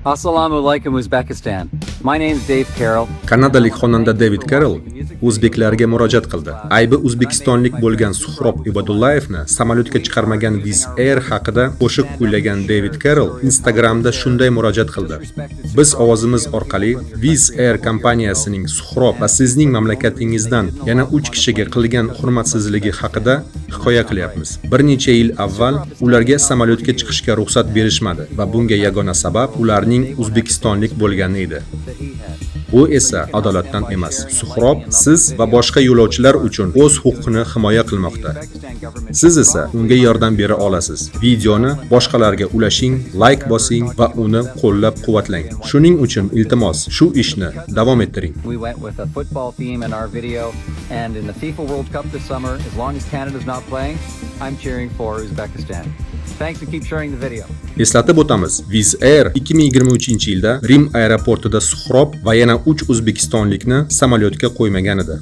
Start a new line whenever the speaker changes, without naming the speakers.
Assalamu alaikum Uzbekistan. My name is Dave Carroll.
Kanadalik xonanda David Carroll o'zbeklarga murojaat qildi. Aybi o'zbekistonlik bo'lgan Suhrob Ibadullayevni samolyotga chiqarmagan Wizz Air haqida qo'shiq kuylagan David Carroll Instagramda shunday murojaat qildi. Biz ovozimiz orqali Wizz Air kompaniyasining Suhrob va sizning mamlakatingizdan yana 3 kishiga qilgan hurmatsizligi haqida hikoya qilyapmiz. Bir necha yil avval ularga samolyotga chiqishga ruxsat berishmadi va bunga yagona sabab ularning o'zbekistonlik bo'lgani edi. Bu esa adolatdan emas. Suhrob siz va boshqa yo'lovchilar uchun o'z huquqini himoya qilmoqda. Siz esa unga yordam bera olasiz. Videoni boshqalarga ulashing, like bosing va uni qo'llab-quvvatlang. Shuning uchun iltimos, shu ishni davom ettiring.
We went with a football theme in our video, and in the FIFA World Cup this summer, as long as Canada's not playing, I'm cheering for Uzbekistan. Thanks and keep sharing the video.
Eslatib o'tamiz, Wizz Air 2023-yilda Rim aeroportida Suhrob va yana 3 o'zbekistonlikni samolyotga qo'ymagan edi.